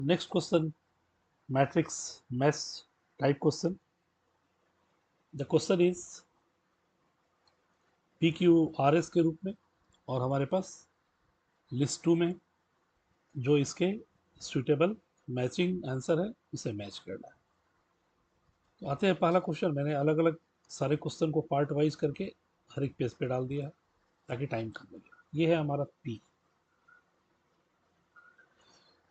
Next question, matrix mesh type question. The question is PQRS के रूप में, और हमारे पास लिस्ट 2 में जो इसके सुटेबल मैचिंग आंसर है उसे मैच करना है। तो आते हैं पहला क्वेश्चन। मैंने अलग अलग सारे क्वेश्चन को पार्ट वाइज करके हर एक पेज पे डाल दिया है ताकि टाइम कम लगे। ये है हमारा P।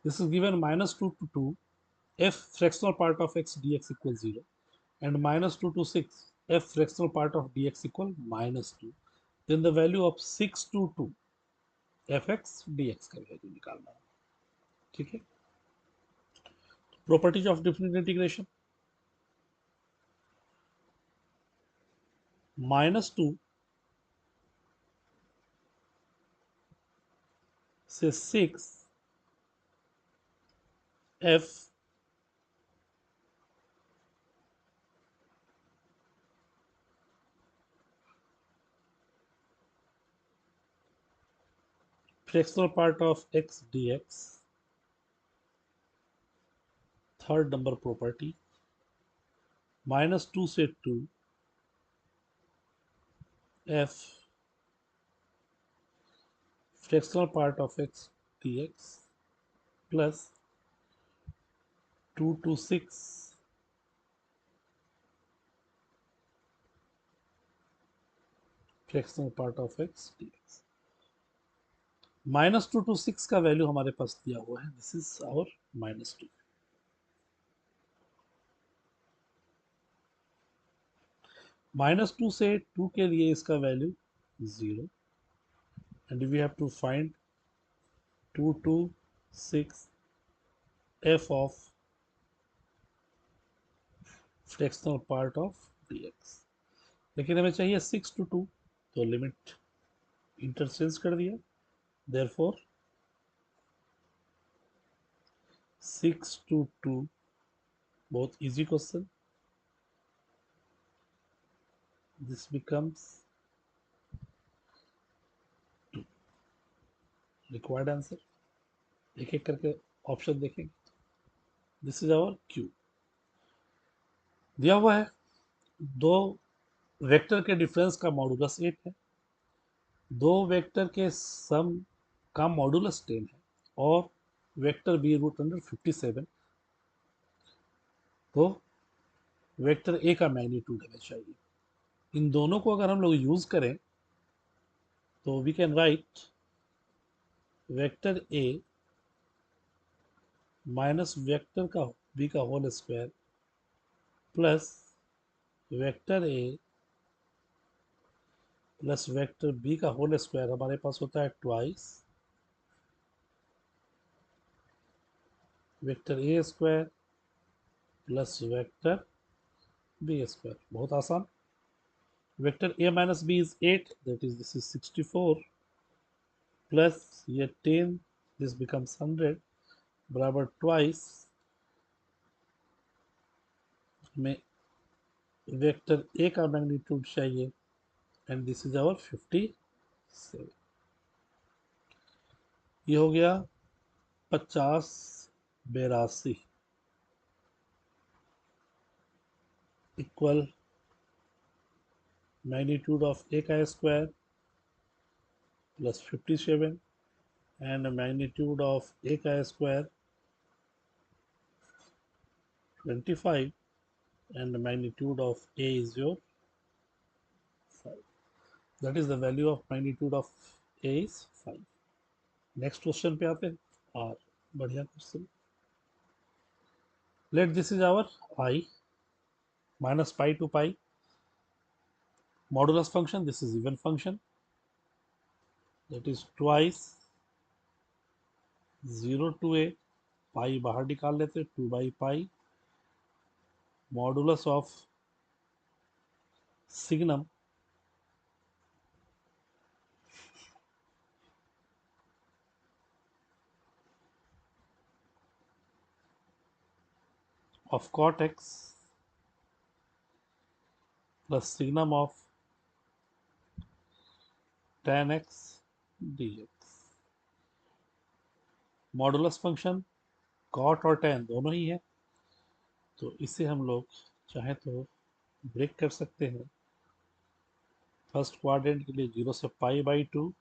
This is given -2 to 2 f fractional part of x dx equals 0 and -2 to 6 f fractional part of dx equal -2, then the value of 6 to 2 fx dx का वैल्यू निकालना है। ठीक है, प्रॉपर्टीज ऑफ डिफरेंट इंटीग्रेशन। -2 से 6 f fractional part of x dx, third number property. -2 से 2 f fractional part of x dx plus 2 to 6 fractional part of x dx। -2 to 6 का value हमारे पास दिया हुआ है। This is our -2। -2 से 2 के लिए इसका value 0 and we have to find 2 to 6 f of fractional part of dx। लेकिन हमें चाहिए 6 to 2, तो लिमिट इंटरचेंज कर दिया। देयरफॉर 6 to 2, बहुत easy question. This becomes required answer. एक एक करके ऑप्शन देखेंगे। This is our Q. दिया हुआ है दो वेक्टर के डिफरेंस का मॉडुलस 8 है, दो वेक्टर के सम का मॉडुलस 10 है, और वेक्टर बी √57। तो वेक्टर ए का मैग्नीट्यूड हमें चाहिए। इन दोनों को अगर हम लोग यूज करें तो we can write vector A minus vector का बी का whole square plus vector A plus vector B का होल स्क्वायर हमारे पास होता है twice vector A square plus vector B square. बहुत आसान। Vector A minus B is 8, that is this is 64 plus ये 10, दिस बिकम्स 100 बराबर ट्वाइस में वेक्टर ए का मैग्नीट्यूड चाहिए एंड दिस इज आवर 57। ये हो गया 50 82 इक्वल magnitude of a का square plus 57 and magnitude of a का square 25 and the magnitude of a is your 5. That is the value of magnitude of a is 5. Next question पे आते हैं। और बढ़िया question. Let this is our i minus pi to pi modulus function. This is even function, that is twice 0 to a, pi बाहर निकाल लेते, 2 by pi modulus of signum of cot x plus signum of tan x dx। Modulus function cot और tan दोनों ही है, तो इसे हम लोग चाहे तो ब्रेक कर सकते हैं। फर्स्ट क्वाड्रेंट के लिए 0 से π/2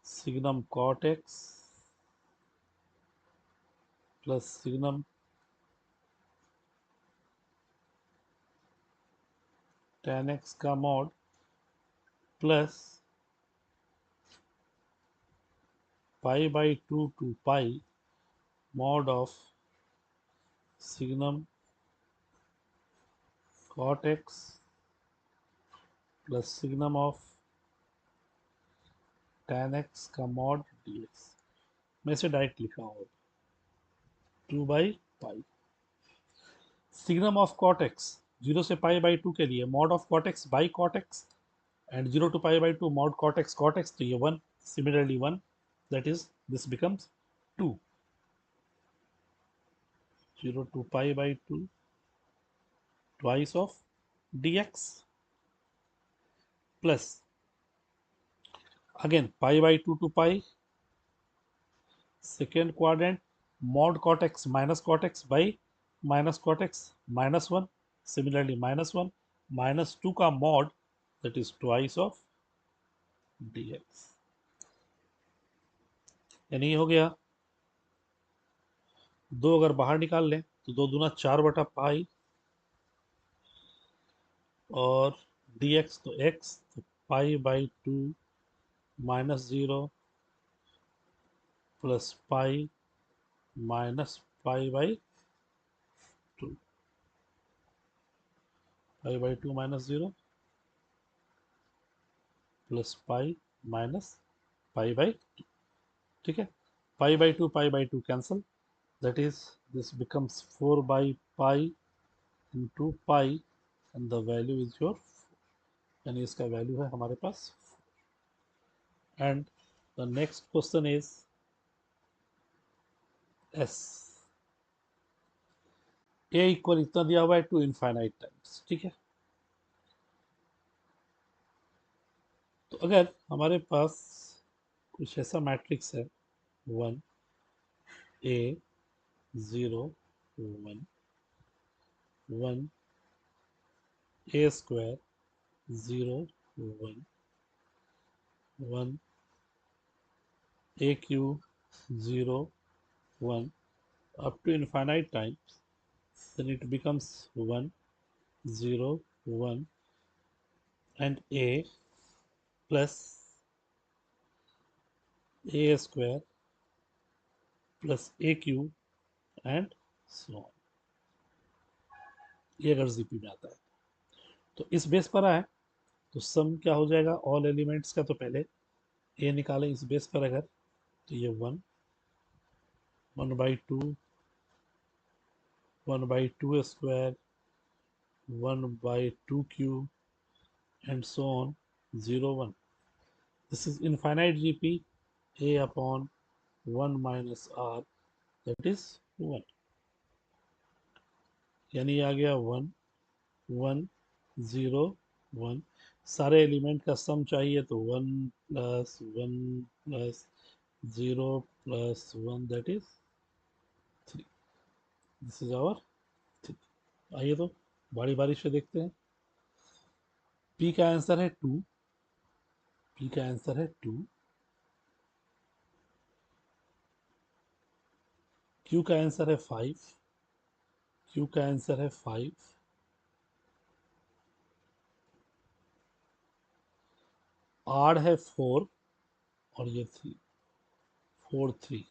signum cot x plus signum tan x का mod plus π/2 to π mod of signum cot x plus signum of tan x का मॉड dx। मैं इसे डायरेक्ट लिखा हूँ 2/π सिग्नम ऑफ कॉट एक्स 0 से π/2 के लिए mod of cot x by cot x and 0 to π/2 mod cot x, तो ये 1, similarly 1, that is this becomes 2, 0 to π/2 twice of dx plus again π/2 to π second quadrant mod cot x minus cot x by minus cot x minus 1, similarly minus 1 minus 2 का mod, that is twice of dx। यानी ये हो गया, दो अगर बाहर निकाल लें तो 2 दूना 4/π और dx तो x, तो π/2 minus 0 plus π minus π/2, π/2 minus 0 plus π minus π/2, ठीक है। π/2 cancel, that is this becomes 4/π into π and the value is your 4, यानी इसका वैल्यू है हमारे पास 4। And the next question is S A equal इतना दिया हुआ है टू इनफाइनाइट टाइम्स, ठीक है। तो अगर हमारे पास कुछ ऐसा मैट्रिक्स है 1 a 0 1 1 a square 0 1 1 a cube 0 1 up to infinite times, then it becomes 1 0 1 and a plus a square plus a cube and so on। ये अगर जीपी में आता है तो इस बेस पर आए तो सम क्या हो जाएगा ऑल एलिमेंट्स का, तो पहले ए निकालें इस बेस पर अगर, तो ये 1 1/2 1/2 square 1/2 cube and so on 0 1। this is infinite gp a upon 1 minus r, that is 1, यानी आ गया 1 1 0 1। सारे एलिमेंट का सम चाहिए तो 1 plus 1 plus 0 plus 1, that is 3। This is our 3। आइए तो बारी बारी से देखते हैं। पी का आंसर है 2, पी का आंसर है 2, क्यू का आंसर है 5, क्यू का आंसर है 5, आर है 4 और ये 3, 4 3,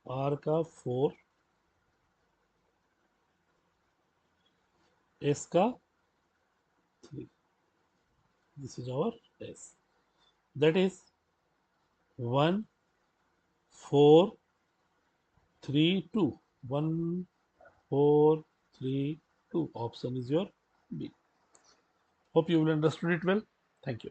आर का 4, एस का 3, this is our S, that is 1 4 3 2, 1 4 3 2, option is your B। Hope you will understood it well. Thank you.